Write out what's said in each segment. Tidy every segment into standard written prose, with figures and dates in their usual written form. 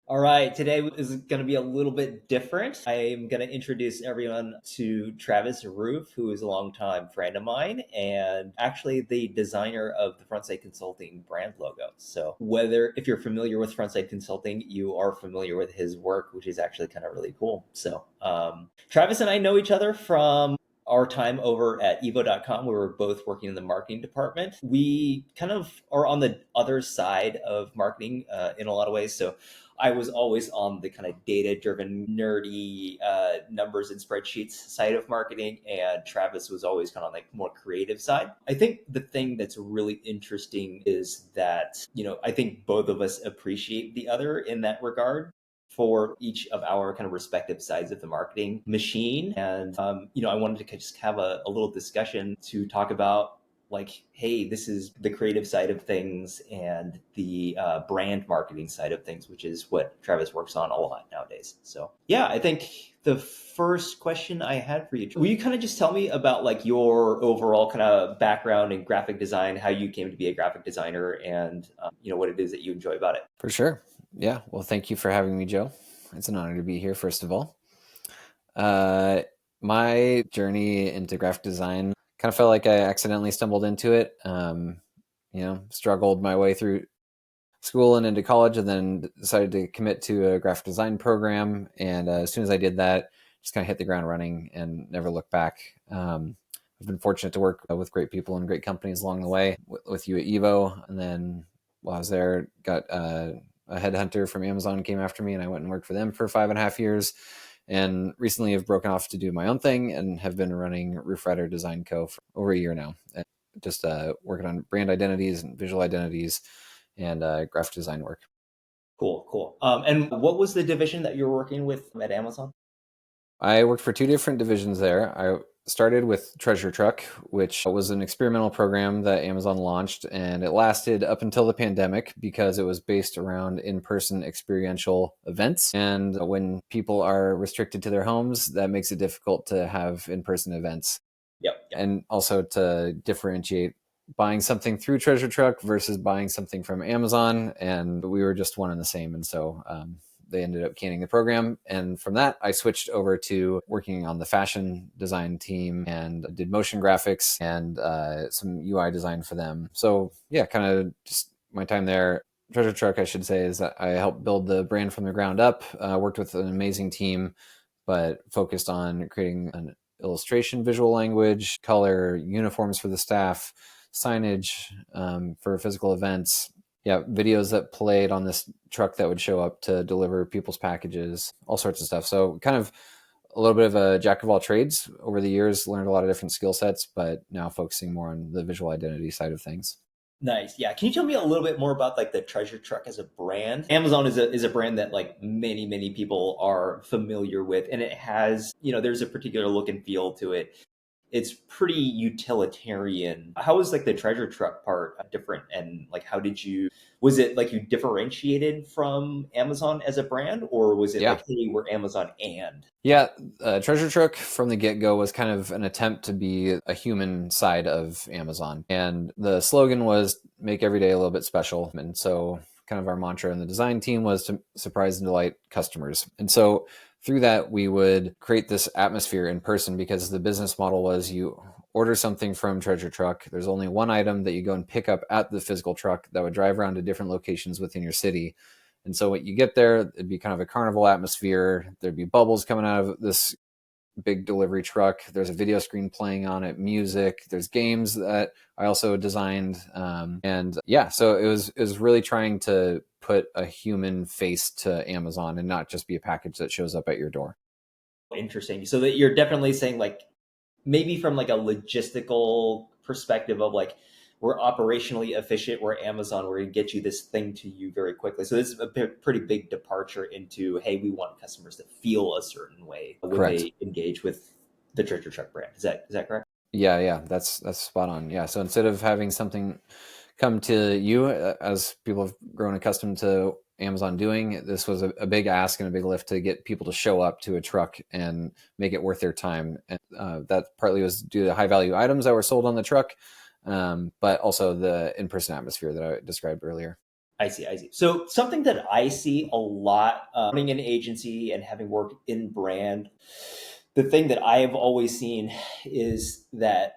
All right, today is going to be a little bit different. I'm going to introduce everyone to Travis Roof, who is a longtime friend of mine and actually the designer of the Frontside Consulting brand logo. So, if you're familiar with Frontside Consulting, you are familiar with his work, which is actually kind of really cool. So, Travis and I know each other from our time over at evo.com. We were both working in the marketing department. We kind of are on the other side of marketing in a lot of ways. So I was always on the kind of data driven, nerdy numbers and spreadsheets side of marketing, and Travis was always kind of like more creative side. I think the thing that's really interesting is that, I think both of us appreciate the other in that regard for each of our kind of respective sides of the marketing machine. And, I wanted to just have a little discussion to talk about like, hey, this is the creative side of things and the brand marketing side of things, which is what Travis works on a lot nowadays. So, yeah, I think the first question I had for you, will you kind of just tell me about like your overall kind of background in graphic design, how you came to be a graphic designer, and what it is that you enjoy about it? For sure. Yeah. Well, thank you for having me, Joe. It's an honor to be here, first of all. Uh, my journey into graphic design kind of felt like I accidentally stumbled into it. Struggled my way through school and into college, and then decided to commit to a graphic design program. And as soon as I did that, just kind of hit the ground running and never looked back. I've been fortunate to work with great people and great companies along the way, with you at Evo. And then while I was there, got a headhunter from Amazon came after me, and I went and worked for them for 5.5 years. And recently have broken off to do my own thing and have been running Roofrider Design Co. for over a year now. And just working on brand identities and visual identities and graphic design work. Cool, cool. And what was the division that you were working with at Amazon? I worked for two different divisions there. I started with Treasure Truck, which was an experimental program that Amazon launched, and it lasted up until the pandemic because it was based around in-person experiential events. And when people are restricted to their homes, that makes it difficult to have in-person events. Yep, yep. And also to differentiate buying something through Treasure Truck versus buying something from Amazon. And we were just one and the same. And so they ended up canning the program. And from that, I switched over to working on the fashion design team and did motion graphics and some UI design for them. So, yeah, kind of just my time there. Treasure Truck, I should say, is that I helped build the brand from the ground up, worked with an amazing team, but focused on creating an illustration, visual language, color, uniforms for the staff, signage for physical events. Yeah, videos that played on this truck that would show up to deliver people's packages, all sorts of stuff. So kind of a little bit of a jack of all trades over the years, learned a lot of different skill sets, but now focusing more on the visual identity side of things. Nice. Yeah. Can you tell me a little bit more about like the Treasure Truck as a brand? Amazon is a brand that like many people are familiar with, and it has, there's a particular look and feel to it. It's pretty utilitarian. How was like the Treasure Truck part different, and like how did you, was it like you differentiated from Amazon as a brand, or was it Yeah. like, hey, we're Amazon and? Yeah, Treasure Truck from the get go was kind of an attempt to be a human side of Amazon. And the slogan was make every day a little bit special. And so, kind of our mantra in the design team was to surprise and delight customers. And so, through that, we would create this atmosphere in person because the business model was you order something from Treasure Truck. There's only one item that you go and pick up at the physical truck that would drive around to different locations within your city. And so when you get there, it'd be kind of a carnival atmosphere. There'd be bubbles coming out of this big delivery truck. There's a video screen playing on it, music. There's games that I also designed, and yeah, so it was really trying to put a human face to Amazon and not just be a package that shows up at your door. Interesting. So that you're definitely saying like maybe from like a logistical perspective of like we're operationally efficient, we're Amazon, we're going to get you this thing to you very quickly. So this is a pretty big departure into, hey, we want customers to feel a certain way when Correct. they engage with the Treasure Truck brand. Is that correct? Yeah, that's spot on. Yeah, so instead of having something come to you, as people have grown accustomed to Amazon doing, this was a big ask and a big lift to get people to show up to a truck and make it worth their time. And that partly was due to high value items that were sold on the truck, but also the in person atmosphere that I described earlier. I see. I see. So something that I see a lot running an agency and having worked in brand, the thing that I have always seen is that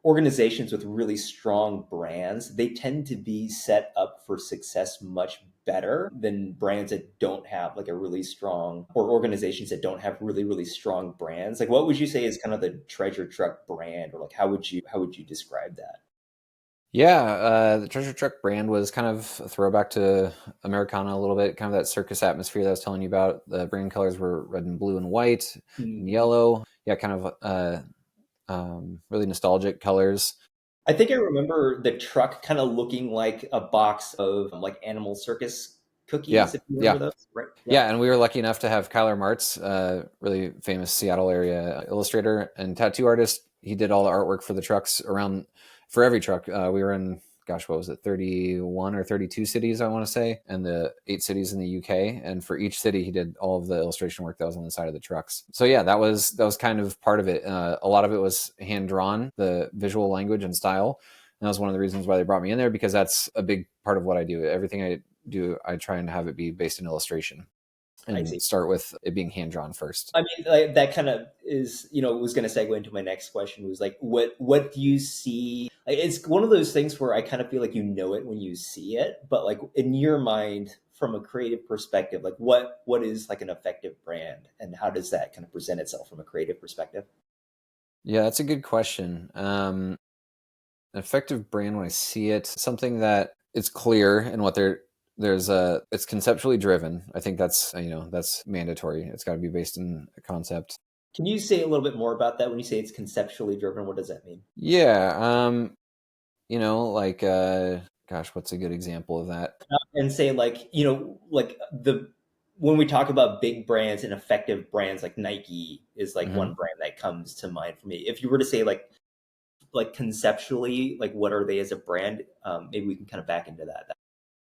organizations with really strong brands, they tend to be set up for success much better than brands that don't have like a really strong, or organizations that don't have really, really strong brands. Like what would you say is kind of the treasure truck brand, or like how would you describe that? Yeah, the Treasure Truck brand was kind of a throwback to Americana a little bit, kind of that circus atmosphere that I was telling you about. The brand colors were red and blue and white and Mhm. yellow. Yeah, kind of really nostalgic colors. I think I remember the truck kind of looking like a box of like animal circus Yeah, cookies, if you remember yeah, those, right? Yeah. yeah. And we were lucky enough to have Kyler Martz, really famous Seattle area illustrator and tattoo artist. He did all the artwork for the trucks around for every truck. We were in, gosh, what was it, 31 or 32 cities, I want to say, and the 8 cities in the UK. And for each city, he did all of the illustration work that was on the side of the trucks. So yeah, that was kind of part of it. A lot of it was hand drawn, the visual language and style. And that was one of the reasons why they brought me in there, because that's a big part of what I do. Everything I do, I try and have it be based in illustration I and see. start with it being hand drawn first. I mean, like, that kind of is, was going to segue into my next question. Was like, what do you see? Like, it's one of those things where I kind of feel like you know it when you see it, but like in your mind, from a creative perspective, like what is like an effective brand, and how does that kind of present itself from a creative perspective? Yeah, that's a good question. An effective brand, when I see it, something that it's clear in what there's a it's conceptually driven. I think that's that's mandatory. It's got to be based in a concept. Can you say a little bit more about that when you say it's conceptually driven? What does that mean? Yeah, like gosh, what's a good example of that? And say like, like the when we talk about big brands and effective brands, like Nike is like one Hmm. brand that comes to mind for me. If you were to say like conceptually, like what are they as a brand? Maybe we can kind of back into that.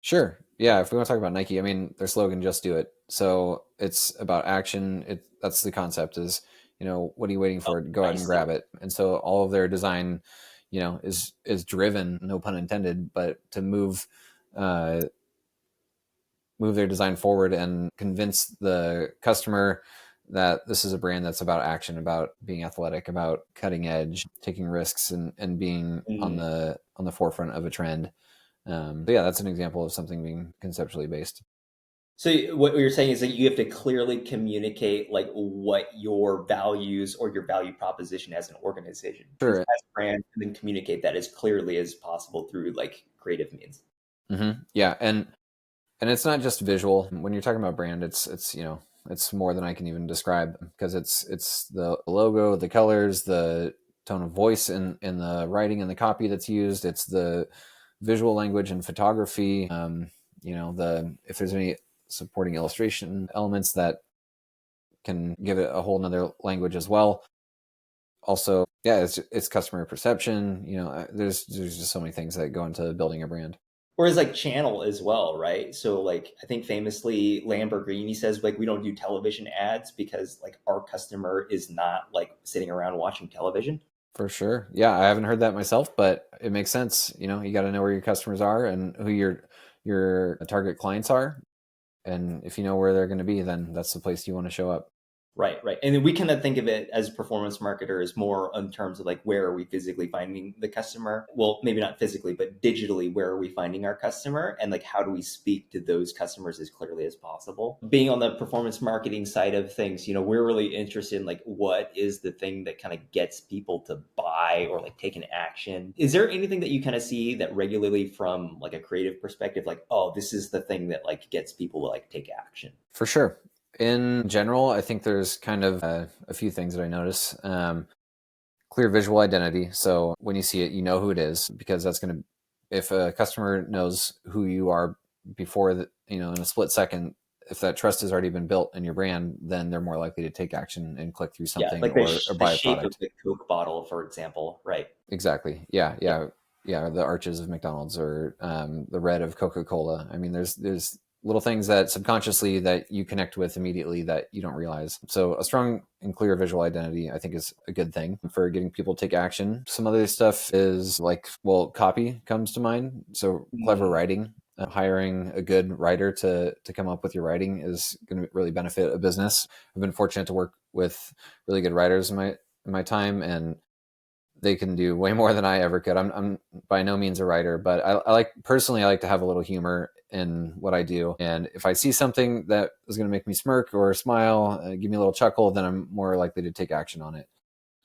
Sure. Yeah, if we want to talk about Nike, I mean, their slogan, just do it. So it's about action. That's the concept is, what are you waiting Oh, for? Go out I and see. grab it. And so all of their design, is driven, no pun intended, but to uh move their design forward and convince the customer that this is a brand that's about action, about being athletic, about cutting edge, taking risks, and being on Mhm. the forefront of a trend. But yeah, that's an example of something being conceptually based. So what you're saying is that you have to clearly communicate like what your values or your value proposition as an organization, as Sure. a brand, and then communicate that as clearly as possible through like creative means. Yeah, and it's not just visual. When you're talking about brand, it's it's more than I can even describe, because it's the logo, the colors, the tone of voice in the writing and the copy that's used. It's the visual language and photography. The if there's any supporting illustration elements that can give it a whole nother language as well. Also, yeah, it's customer perception. There's just so many things that go into building a brand. Whereas like channel as well, right? So like I think famously Lamborghini says like we don't do television ads because like our customer is not like sitting around watching television. For sure. Yeah, I haven't heard that myself, but it makes sense. You got to know where your customers are and who your target clients are, and if you know where they're going to be, then that's the place you want to show up. Right, right. And then we kind of think of it as performance marketers more in terms of like where are we physically finding the customer? Well, maybe not physically, but digitally, where are we finding our customer? And like how do we speak to those customers as clearly as possible? Being on the performance marketing side of things, we're really interested in like what is the thing that kind of gets people to buy or like take an action. Is there anything that you kind of see that regularly from like a creative perspective, like, oh, this is the thing that like gets people to like take action? For sure. In general, I think there's kind of a few things that I notice. Clear visual identity. So when you see it, you know who it is, because that's going to, if a customer knows who you are before that, in a split second, if that trust has already been built in your brand, then they're more likely to take action and click through Yeah, something like the, or the buy a shape of product. the Coke bottle, for example, right? Exactly. Yeah. Yeah. Yeah. Yeah. The arches of McDonald's, or the red of Coca-Cola. I mean, there's little things that subconsciously that you connect with immediately that you don't realize. So a strong and clear visual identity, I think, is a good thing for getting people to take action. Some other stuff is like, well, copy comes to mind. So clever Mm, writing. Hiring a good writer to come up with your writing is going to really benefit a business. I've been fortunate to work with really good writers in my time, and they can do way more than I ever could. I'm by no means a writer, but I like to have a little humor in what I do. And if I see something that is going to make me smirk or smile, give me a little chuckle, then I'm more likely to take action on it.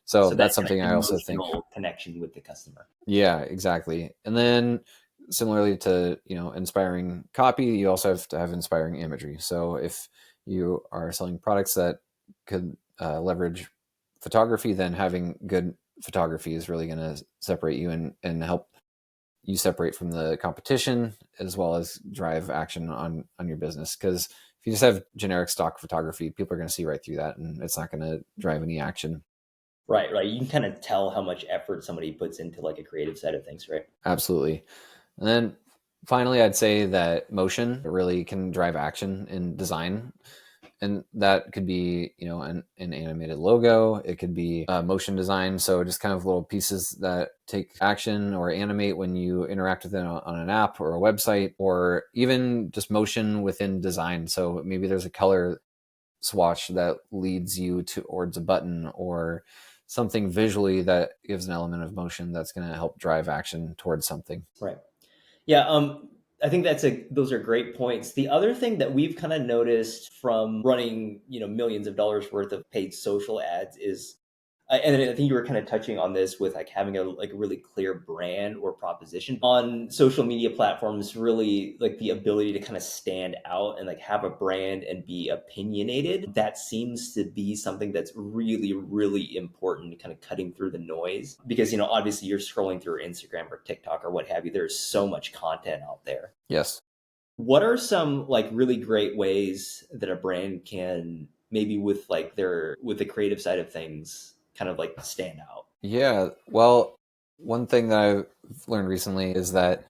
So So that that's kind of something I also think. emotional connection with the customer. Yeah, exactly. And then similarly to, inspiring copy, you also have to have inspiring imagery. So if you are selling products that could leverage photography, then having good photography is really going to separate you and help you separate from the competition, as well as drive action on your business. Because if you just have generic stock photography, people are going to see right through that, and it's not going to drive any action. Right, right. You can kind of tell how much effort somebody puts into like a creative side of things, right? Absolutely. And then finally, I'd say that motion really can drive action in design. And that could be, an animated logo. It could be motion design. So just kind of little pieces that take action or animate when you interact with it on an app or a website, or even just motion within design. So maybe there's a color swatch that leads you towards a button, or something visually that gives an element of motion that's going to help drive action towards something. Right. Yeah, I think those are great points. The other thing that we've kind of noticed from running, millions of dollars worth of paid social ads is, and I think you were kind of touching on this with like having a really clear brand or proposition on social media platforms. Really, like the ability to kind of stand out and like have a brand and be opinionated. That seems to be something that's really, really important, kind of cutting through the noise. Because obviously you're scrolling through Instagram or TikTok or what have you. There's so much content out there. Yes. What are some like really great ways that a brand can maybe with the creative side of things kind of like stand out? Yeah. Well, one thing that I've learned recently is that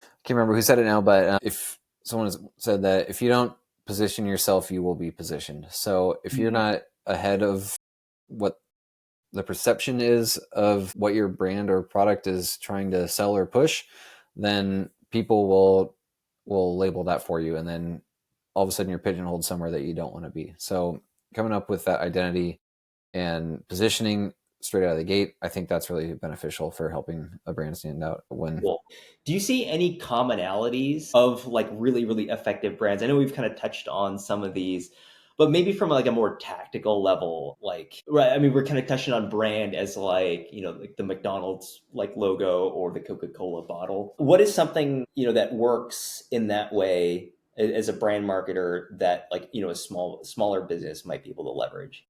I can't remember who said it now, but if someone has said that if you don't position yourself, you will be positioned. So if you're not ahead of what the perception is of what your brand or product is trying to sell or push, then people will label that for you, and then all of a sudden you're pigeonholed somewhere that you don't want to be. So coming up with that identity and positioning straight out of the gate, I think that's really beneficial for helping a brand stand out. Well, do you see any commonalities of like really, really effective brands? I know we've kind of touched on some of these, but maybe from like a more tactical level, like, right. I mean, we're kind of touching on brand as like, like the McDonald's like logo or the Coca-Cola bottle. What is something, that works in that way as a brand marketer that like, a smaller business might be able to leverage?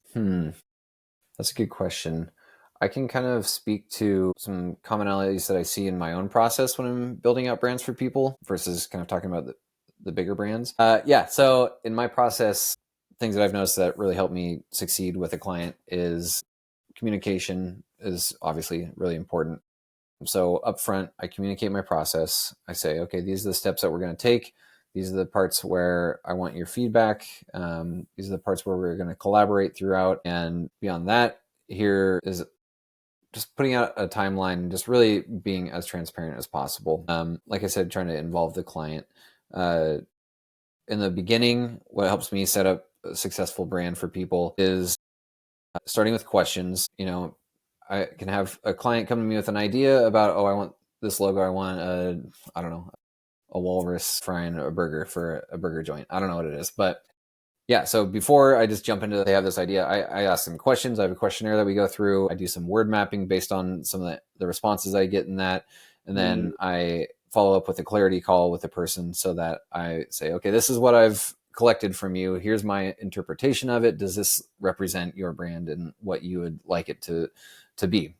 That's a good question. I can kind of speak to some commonalities that I see in my own process when I'm building out brands for people versus kind of talking about the bigger brands. Yeah. So in my process, things that I've noticed that really help me succeed with a client is communication is obviously really important. So upfront, I communicate my process. I say, okay, these are the steps that we're going to take. These are the parts where I want your feedback. These are the parts where we're going to collaborate throughout. And beyond that, here is just putting out a timeline, just really being as transparent as possible. Like I said, trying to involve the client. In the beginning, what helps me set up a successful brand for people is starting with questions. I can have a client come to me with an idea about, oh, I want this logo. I want I don't know, a walrus frying a burger for a burger joint. I don't know what it is, but yeah. So before I just jump into, they have this idea, I ask them questions. I have a questionnaire that we go through. I do some word mapping based on some of the responses I get in that. And then I follow up with a clarity call with the person so that I say, okay, this is what I've collected from you. Here's my interpretation of it. Does this represent your brand and what you would like it to be?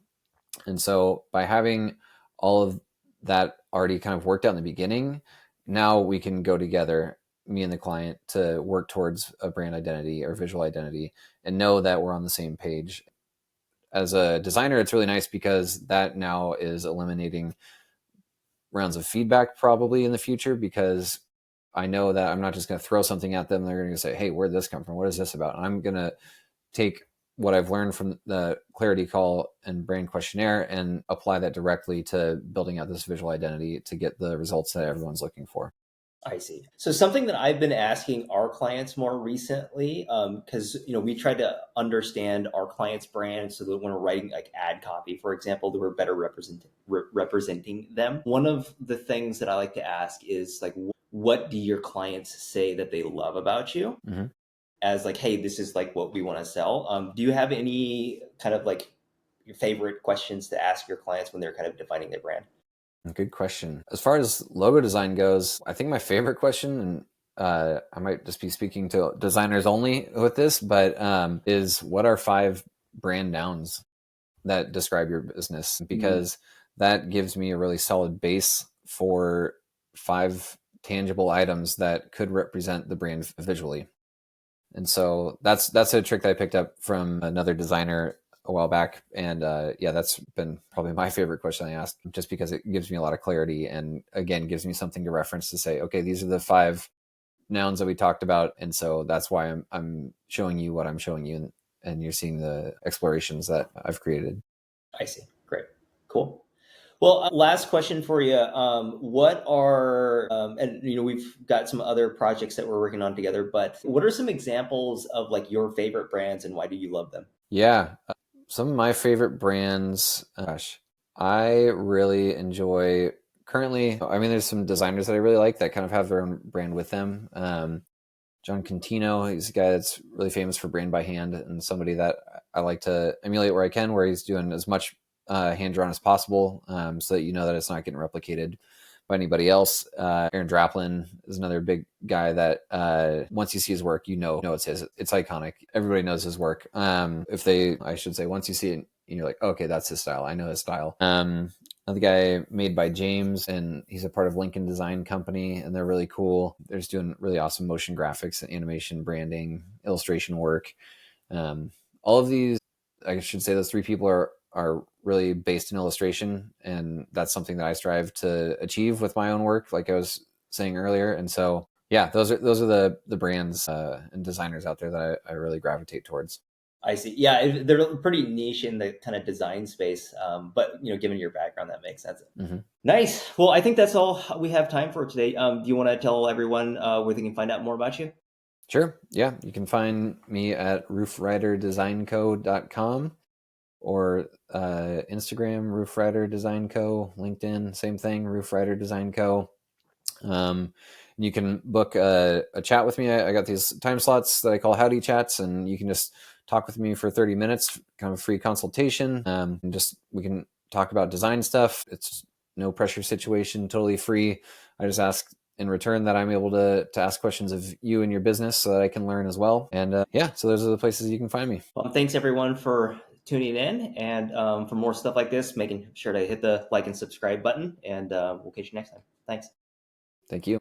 And so by having all of that already kind of worked out in the beginning, now we can go together, me and the client, to work towards a brand identity or visual identity and know that we're on the same page. As a designer, it's really nice because that now is eliminating rounds of feedback probably in the future, because I know that I'm not just going to throw something at them. They're going to say, hey, where'd this come from? What is this about? And I'm going to take what I've learned from the clarity call and brand questionnaire and apply that directly to building out this visual identity to get the results that everyone's looking for. I see. So something that I've been asking our clients more recently, because we try to understand our clients' brand so that when we're writing like ad copy, for example, that we're better representing them. One of the things that I like to ask is like, what do your clients say that they love about you? Mm-hmm. As like, hey, this is like what we want to sell. Do you have any kind of like your favorite questions to ask your clients when they're kind of defining their brand? Good question. As far as logo design goes, I think my favorite question, and I might just be speaking to designers only with this, but is what are 5 brand nouns that describe your business? Because that gives me a really solid base for 5 tangible items that could represent the brand visually. And so that's a trick that I picked up from another designer a while back. And yeah, that's been probably my favorite question I asked, just because it gives me a lot of clarity and again gives me something to reference to say, okay, these are the 5 nouns that we talked about, and so that's why I'm showing you what I'm showing you, and you're seeing the explorations that I've created. I see. Great. Cool. Well, last question for you. What are, and we've got some other projects that we're working on together, but what are some examples of like your favorite brands and why do you love them? Yeah, some of my favorite brands. Gosh, I really enjoy currently. I mean, there's some designers that I really like that kind of have their own brand with them. John Contino, he's a guy that's really famous for Brand by Hand, and somebody that I like to emulate where I can, where he's doing as much hand drawn as possible, so that that it's not getting replicated by anybody else. Aaron Draplin is another big guy that once you see his work, it's his. It's iconic. Everybody knows his work. I should say, once you see it, you're like, okay, that's his style. I know his style. Another guy made by James, and he's a part of Lincoln Design Company, and they're really cool. They're just doing really awesome motion graphics, animation, branding, illustration work. All of these, I should say, those 3 people are really based in illustration, and that's something that I strive to achieve with my own work, like I was saying earlier. And so, yeah, those are the brands and designers out there that I really gravitate towards. I see. Yeah, they're pretty niche in the kind of design space, but given your background, that makes sense. Mm-hmm. Nice. Well, I think that's all we have time for today. Do you want to tell everyone where they can find out more about you? Sure. Yeah, you can find me at roofriderdesignco.com or Instagram, Roofrider Design Co. LinkedIn, same thing, Roofrider Design Co. You can book a chat with me. I got these time slots that I call Howdy Chats, and you can just talk with me for 30 minutes, kind of free consultation. And we can talk about design stuff. It's no pressure situation, totally free. I just ask in return that I'm able to ask questions of you and your business so that I can learn as well. And yeah, so those are the places you can find me. Well, thanks everyone for tuning in, and for more stuff like this, making sure to hit the like and subscribe button, and we'll catch you next time. Thanks. Thank you.